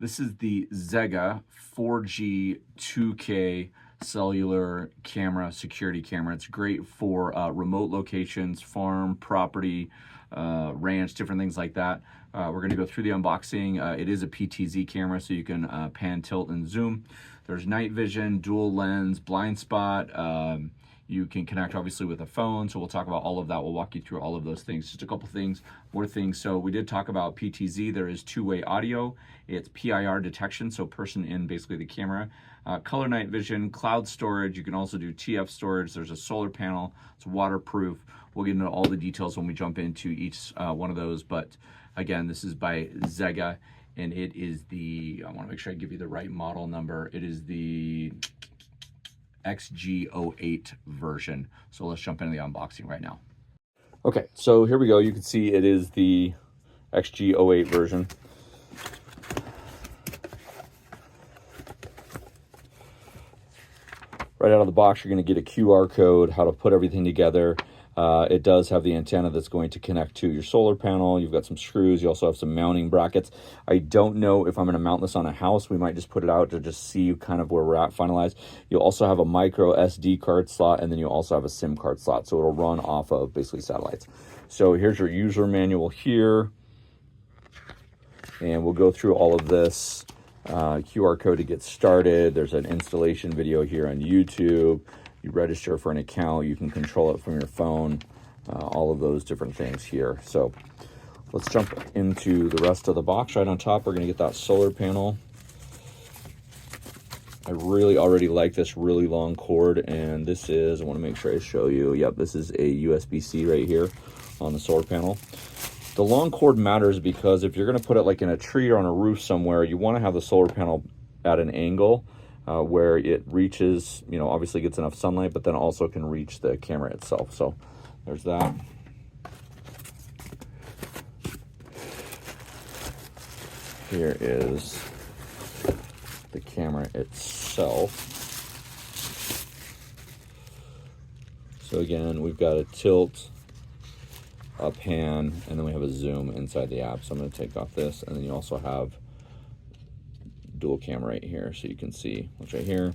This is the Xega 4G 2K cellular camera, security camera. It's great for remote locations, farm, property, ranch, different things like that. We're going to go through the unboxing. It is a PTZ camera, so you can pan, tilt, and zoom. There's night vision, dual lens, blind spot. You can connect obviously with a phone, so we'll talk about all of that. We'll walk you through all of those things. Just a couple things, more things. So we did talk about PTZ. There is two-way audio. It's PIR detection, so person in basically the camera. Color night vision, cloud storage. You can also do TF storage. There's a solar panel. It's waterproof. We'll get into all the details when we jump into each one of those. But again, this is by Xega, and it is the, I want to make sure I give you the right model number. It is the Xg08 version. So let's jump into the unboxing right now. Okay, so here we go. You can see it is the Xg08 version. Right out of the box, you're going to get a QR code, how to put everything together. It does have the antenna that's going to connect to your solar panel. You've got some screws. You also have some mounting brackets. I don't know if I'm going to mount this on a house. We might just put it out to just see kind of where we're at finalized. You'll also have a micro SD card slot, and then you'll also have a SIM card slot. So it'll run off of basically satellites. So here's your user manual here. And we'll go through all of this. QR code to get started. There's an installation video here on YouTube. You register for an account, you can control it from your phone, all of those different things here. So let's jump into the rest of the box. Right on top, we're going to get that solar panel. I really already like this really long cord, and this is, I want to make sure I show you, yep, this is a USB-C right here on the solar panel. The long cord matters because if you're going to put it like in a tree or on a roof somewhere, you want to have the solar panel at an angle where it reaches, you know, obviously gets enough sunlight, but then also can reach the camera itself. So there's that. Here is the camera itself. So again, we've got a tilt, a pan, and then we have a zoom inside the app. So I'm going to take off this, and then you also have dual camera right here, so you can see what's right here.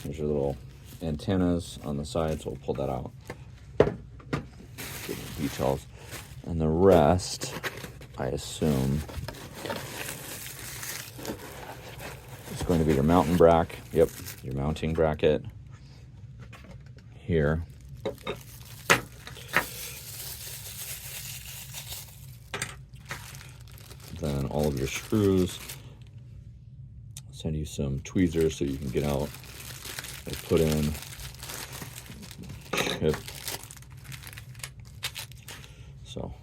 There's your little antennas on the side, so we'll pull that out. Get the details, and the rest, I assume, is going to be your mounting bracket. Yep, your mounting bracket here. Then all of your screws. Send you some tweezers so you can get out and put in chip. So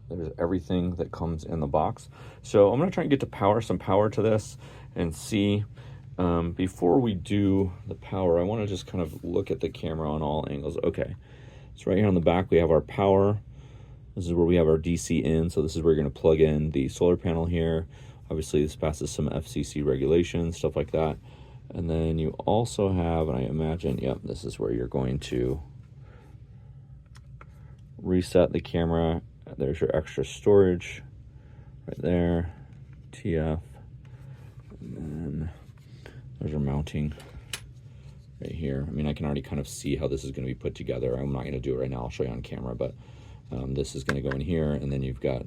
there's everything that comes in the box. So I'm going to try and get to some power to this and see. Before we do the power, I want to just kind of look at the camera on all angles. Okay, so right here on the back we have our power. This is where we have our DC in, so this is where you're going to plug in the solar panel here. Obviously, this passes some FCC regulations, stuff like that. And then you also have, and I imagine, yep, this is where you're going to reset the camera. There's your extra storage right there, TF. And then there's your mounting right here. I mean, I can already kind of see how this is going to be put together. I'm not going to do it right now. I'll show you on camera, but this is going to go in here, and then you've got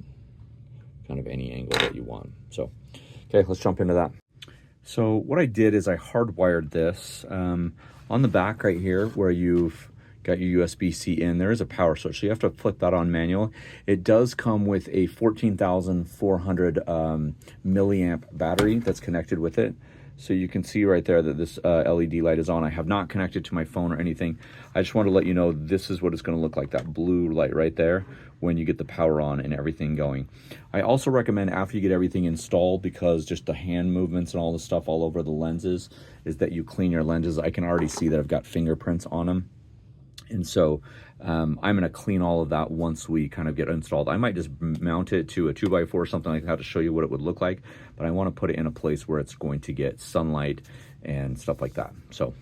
kind of any angle that you want. So, okay, let's jump into that. So what I did is I hardwired this on the back right here where you've got your USB-C in. There is a power switch, so you have to flip that on manual. It does come with a 14,400 milliamp battery that's connected with it. So you can see right there that this LED light is on. I have not connected to my phone or anything. I just want to let you know this is what it's going to look like, that blue light right there when you get the power on and everything going. I also recommend after you get everything installed, because just the hand movements and all the stuff all over the lenses, is that you clean your lenses. I can already see that I've got fingerprints on them. And so I'm going to clean all of that once we kind of get installed. I might just mount it to a 2x4 or something like that to show you what it would look like, but I want to put it in a place where it's going to get sunlight and stuff like that. So,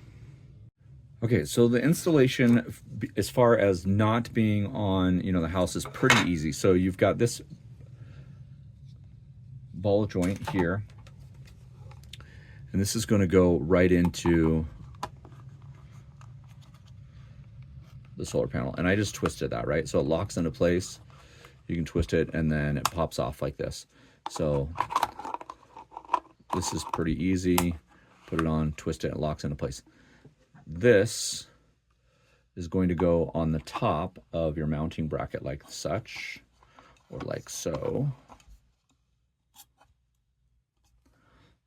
okay, so the installation, as far as not being on, you know, the house, is pretty easy. So you've got this ball joint here. And this is going to go right into the solar panel. And I just twisted that, right? So it locks into place. You can twist it and then it pops off like this. So this is pretty easy. Put it on, twist it, it locks into place. This is going to go on the top of your mounting bracket like such, or like so.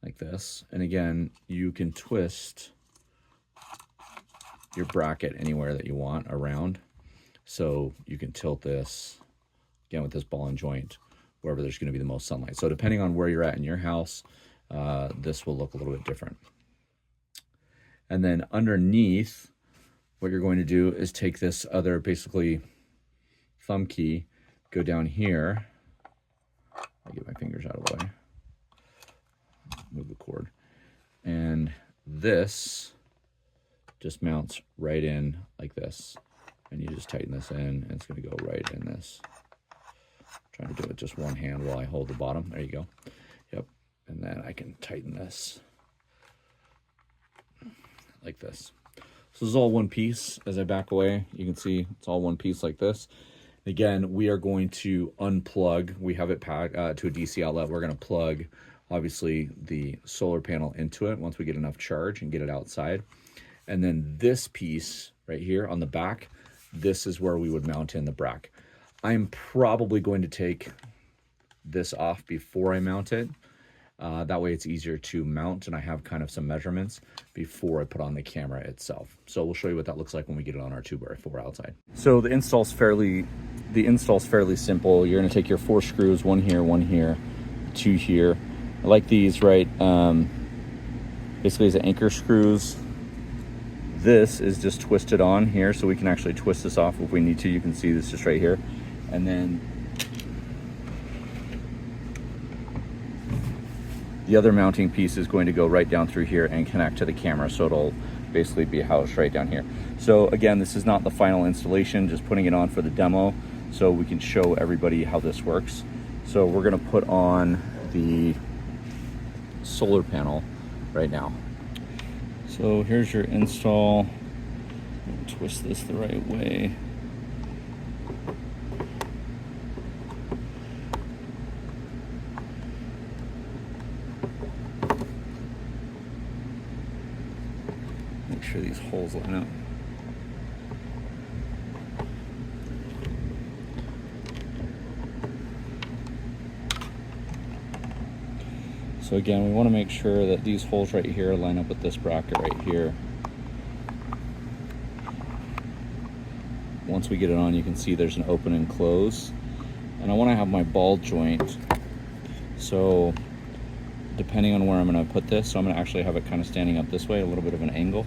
Like this. And again, you can twist your bracket anywhere that you want around. So you can tilt this, again with this ball and joint, wherever there's going to be the most sunlight. So depending on where you're at in your house, this will look a little bit different. And then underneath, what you're going to do is take this other basically thumb key, go down here. I'll get my fingers out of the way. Move the cord. And this just mounts right in like this. And you just tighten this in and it's going to go right in this. I'm trying to do it with just one hand while I hold the bottom. There you go. Yep. And then I can tighten this like this. So this is all one piece. As I back away, you can see it's all one piece like this. Again, we are going to unplug. We have it packed to a DC outlet. We're going to plug, obviously, the solar panel into it once we get enough charge and get it outside. And then this piece right here on the back, this is where we would mount in the bracket. I'm probably going to take this off before I mount it. That way it's easier to mount, and I have kind of some measurements before I put on the camera itself. So we'll show you what that looks like when we get it on our 2x4 outside. So the install's fairly simple. You're gonna take your 4 screws, one here, 2 here. I like these, right? Basically as anchor screws. This is just twisted on here, so we can actually twist this off if we need to. You can see this just right here. And then the other mounting piece is going to go right down through here and connect to the camera, so it'll basically be housed right down here. So again, this is not the final installation, just putting it on for the demo so we can show everybody how this works. So we're gonna put on the solar panel right now. So here's your install. Twist this the right way. Make sure these holes line up. So again, we want to make sure that these holes right here line up with this bracket right here. Once we get it on, you can see there's an open and close. And I want to have my ball joint. So depending on where I'm going to put this, so I'm going to actually have it kind of standing up this way, a little bit of an angle.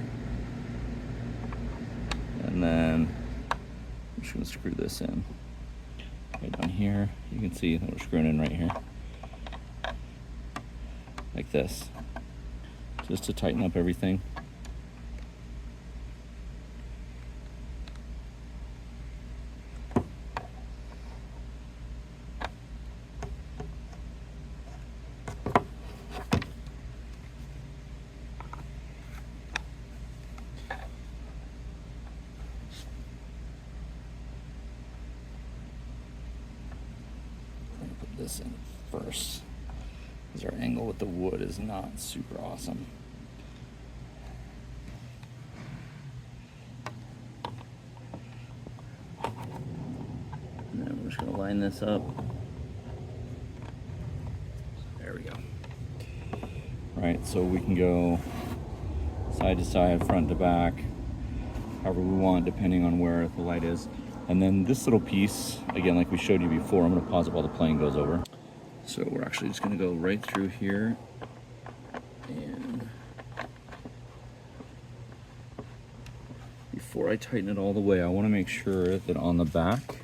And then I'm just going to screw this in right down here. You can see that we're screwing in right here, like this, just to tighten up everything. Put this in first, because our angle with the wood is not super awesome. And then we're just going to line this up. There we go. All right, so we can go side to side, front to back, however we want, depending on where the light is. And then this little piece, again, like we showed you before, I'm going to pause it while the plane goes over. So we're actually just going to go right through here, and before I tighten it all the way, I want to make sure that on the back,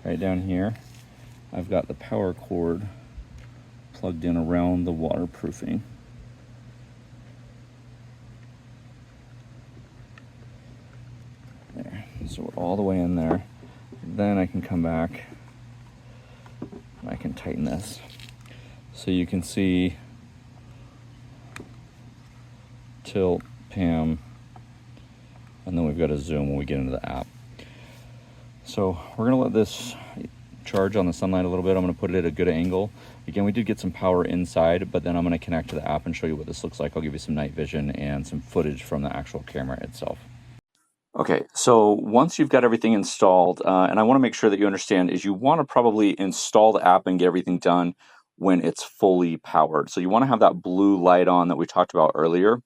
right down here, I've got the power cord plugged in around the waterproofing. There, so we're all the way in there. Then I can come back, I can tighten this. So you can see tilt, pan, and then we've got a zoom when we get into the app. So we're gonna let this charge on the sunlight a little bit. I'm gonna put it at a good angle. Again, we did get some power inside, but then I'm gonna connect to the app and show you what this looks like. I'll give you some night vision and some footage from the actual camera itself. Okay, so once you've got everything installed, and I want to make sure that you understand, is you want to probably install the app and get everything done when it's fully powered. So you want to have that blue light on that we talked about earlier.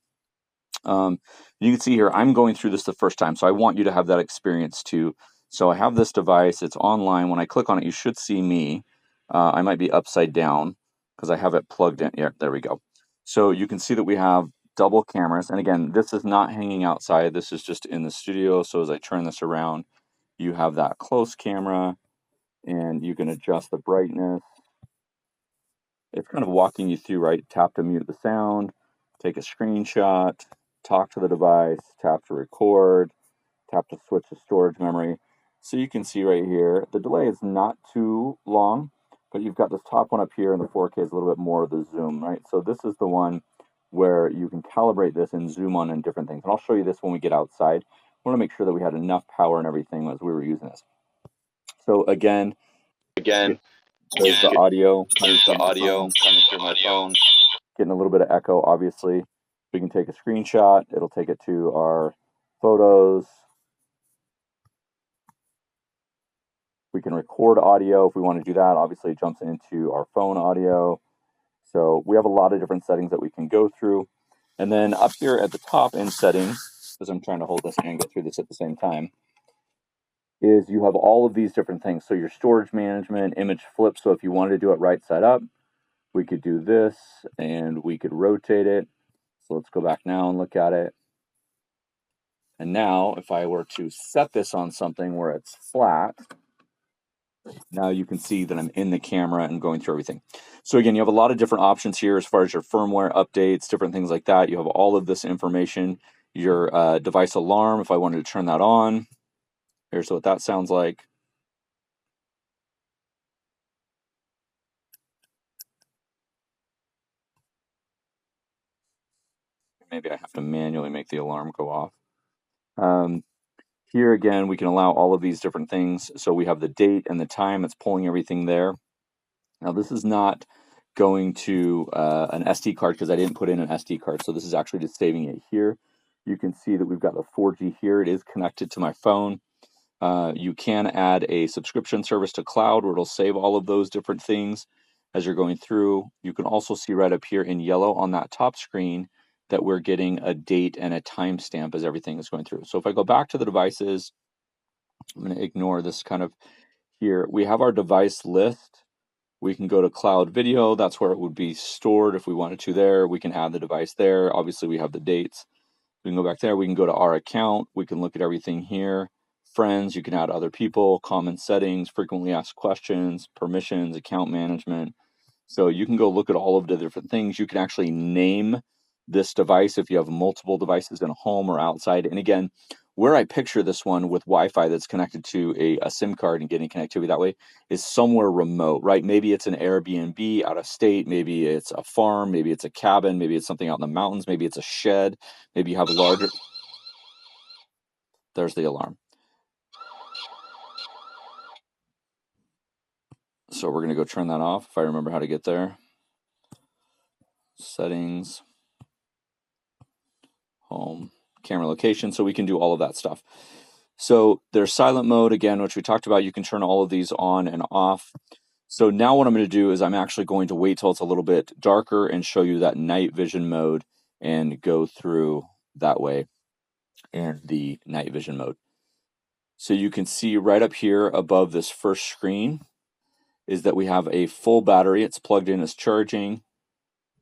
You can see here, I'm going through this the first time, so I want you to have that experience too. So I have this device, it's online. When I click on it, you should see me. I might be upside down because I have it plugged in. Yeah, there we go. So you can see that we have double cameras. And again, this is not hanging outside. This is just in the studio. So as I turn this around, you have that close camera and you can adjust the brightness. It's kind of walking you through, right? Tap to mute the sound, take a screenshot, talk to the device, tap to record, tap to switch to storage memory. So you can see right here, the delay is not too long, but you've got this top one up here and the 4K is a little bit more of the zoom, right? So this is the one where you can calibrate this and zoom on in different things. And I'll show you this when we get outside. I want to make sure that we had enough power and everything as we were using this. So again, there's the audio coming through my phone. Getting a little bit of echo, obviously. We can take a screenshot. It'll take it to our photos. We can record audio if we want to do that. Obviously, it jumps into our phone audio. So we have a lot of different settings that we can go through. And then up here at the top in settings, because I'm trying to hold this and get through this at the same time, is you have all of these different things. So your storage management, image flip. So if you wanted to do it right side up, we could do this and we could rotate it. So let's go back now and look at it. And now if I were to set this on something where it's flat, now you can see that I'm in the camera and going through everything. So again, you have a lot of different options here as far as your firmware updates, different things like that. You have all of this information, your device alarm, if I wanted to turn that on. Here's what that sounds like. Maybe I have to manually make the alarm go off. Here again, we can allow all of these different things. So we have the date and the time. It's pulling everything there. Now this is not going to an SD card because I didn't put in an SD card. So this is actually just saving it here. You can see that we've got the 4G here. It is connected to my phone. You can add a subscription service to cloud where it'll save all of those different things as you're going through. You can also see right up here in yellow on that top screen that we're getting a date and a timestamp as everything is going through. So if I go back to the devices, I'm going to ignore this kind of here. We have our device list. We can go to cloud video. That's where it would be stored if we wanted to there. We can add the device there. Obviously, we have the dates. We can go back there. We can go to our account. We can look at everything here. Friends, you can add other people, common settings, frequently asked questions, permissions, account management. So you can go look at all of the different things. You can actually name this device if you have multiple devices in a home or outside. And again, where I picture this one with Wi-Fi that's connected to a SIM card and getting connectivity that way is somewhere remote, right? Maybe it's an Airbnb out of state. Maybe it's a farm. Maybe it's a cabin. Maybe it's something out in the mountains. Maybe it's a shed. Maybe you have a larger... There's the alarm. So we're going to go turn that off if I remember how to get there. Settings, home, camera location. So we can do all of that stuff. So there's silent mode again, which we talked about. You can turn all of these on and off. So now what I'm going to do is I'm actually going to wait till it's a little bit darker and show you that night vision mode and go through that way in the night vision mode. So you can see right up here above this first screen is that we have a full battery. It's plugged in, it's charging.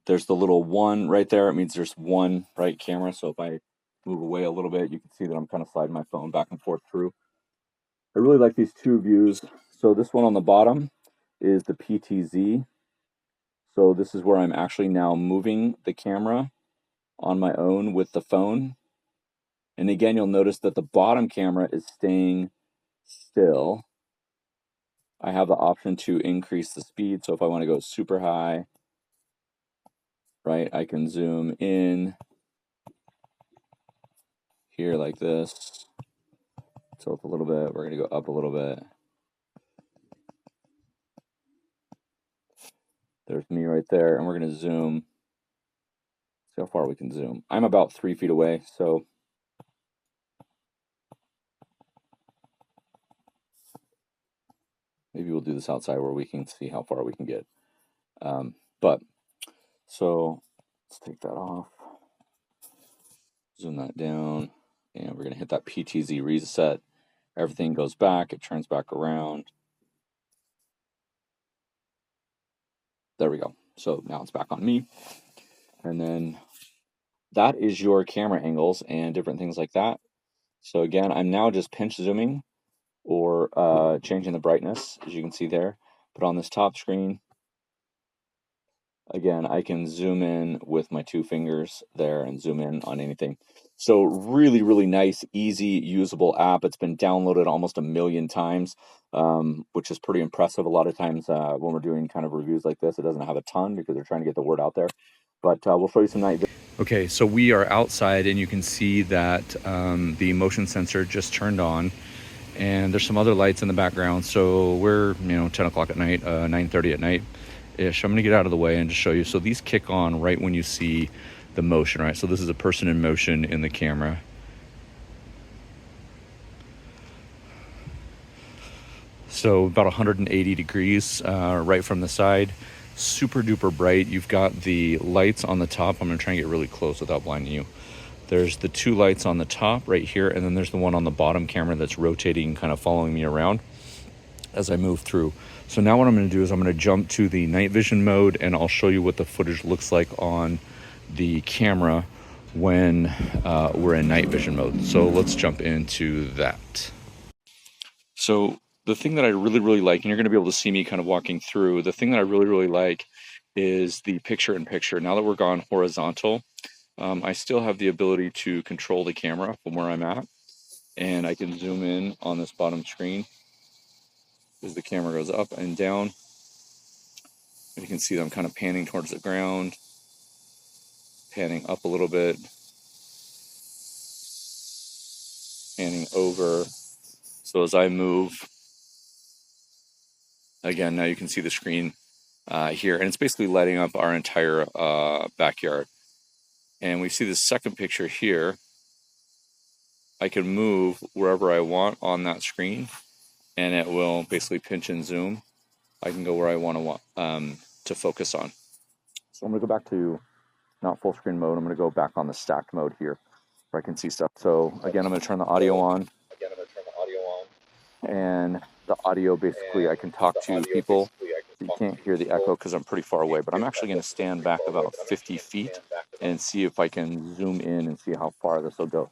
There's the little one right there. It means there's one right camera. So if I move away a little bit, you can see that I'm kind of sliding my phone back and forth through. I really like these two views. So this one on the bottom is the PTZ. So this is where I'm actually now moving the camera on my own with the phone. And again, you'll notice that the bottom camera is staying still. I have the option to increase the speed. So if I want to go super high, right, I can zoom in here like this. Tilt a little bit. We're going to go up a little bit. There's me right there, and we're going to zoom. See how far we can zoom. I'm about 3 feet away, so maybe we'll do this outside where we can see how far we can get. So let's take that off. Zoom that down, and we're going to hit that PTZ reset. Everything goes back. It turns back around. There we go. So now it's back on me. And then that is your camera angles and different things like that. So again, I'm now just pinch zooming or changing the brightness, as you can see there. But on this top screen, again, I can zoom in with my 2 fingers there and zoom in on anything. So really, really nice, easy, usable app. It's been downloaded almost 1 million times, which is pretty impressive. A lot of times when we're doing kind of reviews like this, it doesn't have a ton because they're trying to get the word out there. But we'll show you some night. Okay, so we are outside, and you can see that the motion sensor just turned on, and there's some other lights in the background. So we're 10 o'clock at night, 9:30 at night ish. I'm gonna get out of the way and just show you. So these kick on right when you see the motion, right? So this is a person in motion in the camera. So about 180 degrees right from the side. Super duper bright. You've got the lights on the top. I'm gonna try and get really close without blinding you. There's the 2 lights on the top right here, and then there's the one on the bottom camera that's rotating, kind of following me around as I move through. So now what I'm going to do is I'm going to jump to the night vision mode, and I'll show you what the footage looks like on the camera when we're in night vision mode. So let's jump into that. So the thing that I really, really like, and you're going to be able to see me kind of walking through, the thing that I really, really like is the picture-in-picture. Now that we're gone horizontal, I still have the ability to control the camera from where I'm at, and I can zoom in on this bottom screen as the camera goes up and down. You can see that I'm kind of panning towards the ground, panning up a little bit, panning over. So as I move, again, now you can see the screen here, and it's basically lighting up our entire backyard. And we see the second picture here. I can move wherever I want on that screen, and it will basically pinch and zoom. I can go where I want to focus on. So I'm going to go back to not full screen mode. I'm going to go back on the stacked mode here where I can see stuff. So again, I'm going to turn the audio on. And the audio, basically, I can talk to people. You can't hear the echo because I'm pretty far away, but I'm actually going to stand back about 50 feet and see if I can zoom in and see how far this will go.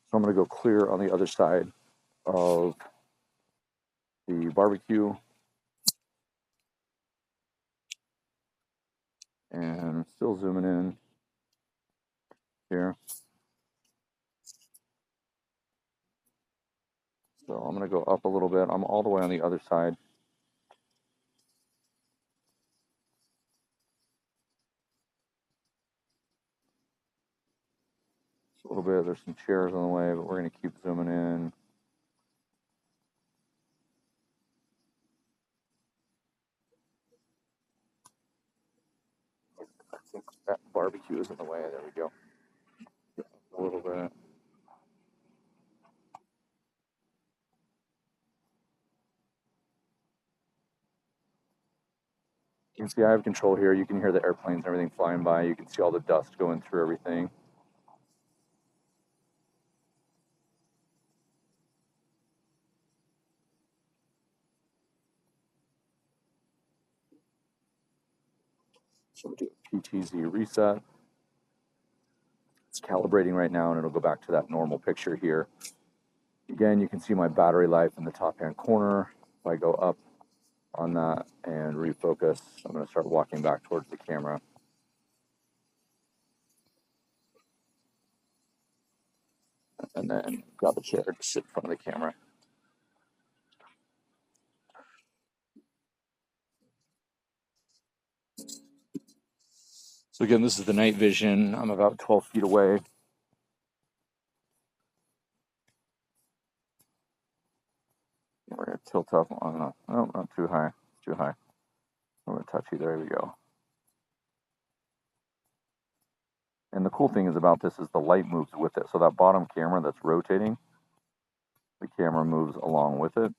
So I'm going to go clear on the other side of the barbecue. And still zooming in here. So I'm going to go up a little bit. I'm all the way on the other side. A little bit. There's some chairs on the way, but we're going to keep zooming in. I think that barbecue is in the way. There we go. A little bit. You can see I have control here. You can hear the airplanes and everything flying by. You can see all the dust going through everything. So we'll do a PTZ reset. It's calibrating right now, and it'll go back to that normal picture here. Again, you can see my battery life in the top-hand corner. If I go up on that and refocus, I'm going to start walking back towards the camera. And then grab a chair to sit in front of the camera. So again, this is the night vision. I'm about 12 feet away. tilt up long enough. No, not too high. It's too high. A little touchy. There we go. And the cool thing is about this is the light moves with it. So that bottom camera that's rotating, the camera moves along with it.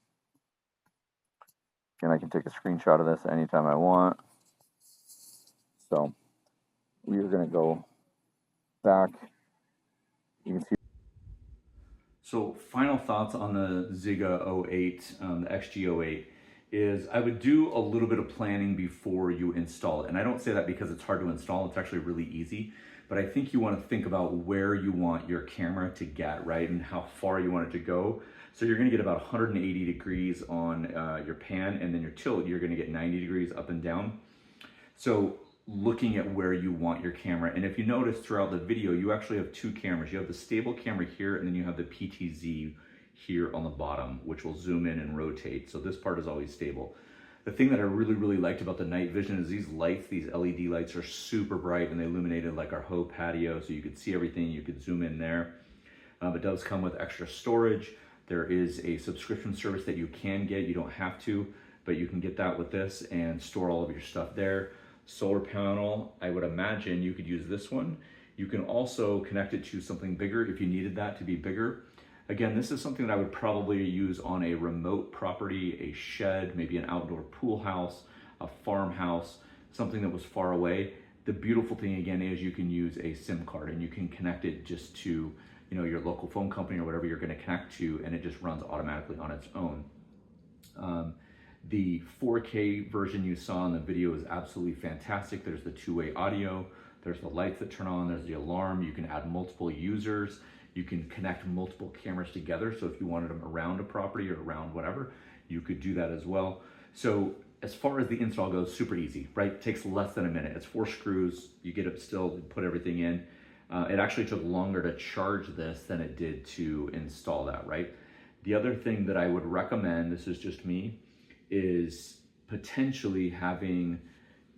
And I can take a screenshot of this anytime I want. So we are going to go back. You can see. So final thoughts on the Xega 08, the XG08, is I would do a little bit of planning before you install it. And I don't say that because it's hard to install. It's actually really easy. But I think you want to think about where you want your camera to get, right? And how far you want it to go. So you're going to get about 180 degrees on your pan, and then your tilt, you're going to get 90 degrees up and down. So looking at where you want your camera. And if you notice throughout the video, you actually have two cameras. You have the stable camera here, and then you have the PTZ here on the bottom, which will zoom in and rotate. So this part is always stable. The thing that I really liked about the night vision is these lights, these LED lights are super bright, and they illuminated like our whole patio, so you could see everything, you could zoom in there. It does come with extra storage. There is a subscription service that you can get. You don't have to, but you can get that with this and store all of your stuff there. Solar panel, I would imagine you could use this one. You can also connect it to something bigger if you needed that to be bigger. Again, this is something that I would probably use on a remote property, a shed, maybe an outdoor pool house, a farmhouse, something that was far away. The beautiful thing again is you can use a SIM card and you can connect it just to, you know, your local phone company or whatever you're going to connect to, and it just runs automatically on its own. The 4K version you saw in the video is absolutely fantastic. There's the two-way audio, there's the lights that turn on, there's the alarm. You can add multiple users. You can connect multiple cameras together. So if you wanted them around a property or around whatever, you could do that as well. So as far as the install goes, super easy, right? It takes less than a minute. It's 4 screws. You get it still, put everything in. It actually took longer to charge this than it did to install that, right? The other thing that I would recommend, this is just me, is potentially having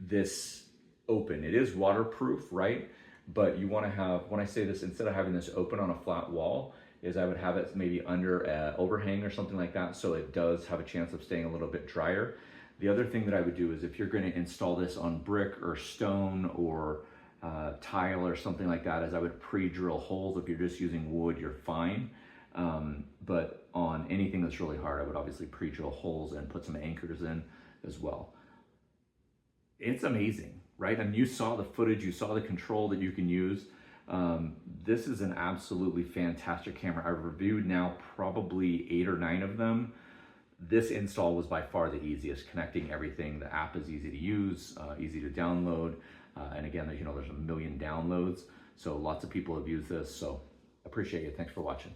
this open. It is waterproof, right? But you want to have, when I say this, instead of having this open on a flat wall, is I would have it maybe under an overhang or something like that, so it does have a chance of staying a little bit drier. The other thing that I would do is if you're going to install this on brick or stone or tile or something like that, is I would pre-drill holes. If you're just using wood, you're fine. But on anything that's really hard, I would obviously pre-drill holes and put some anchors in as well. It's amazing, right? And you saw the footage, you saw the control that you can use. This is an absolutely fantastic camera. I've reviewed now probably 8 or 9 of them. This install was by far the easiest, connecting everything. The app is easy to use, easy to download. And again, there's a million downloads. So lots of people have used this. So appreciate it. Thanks for watching.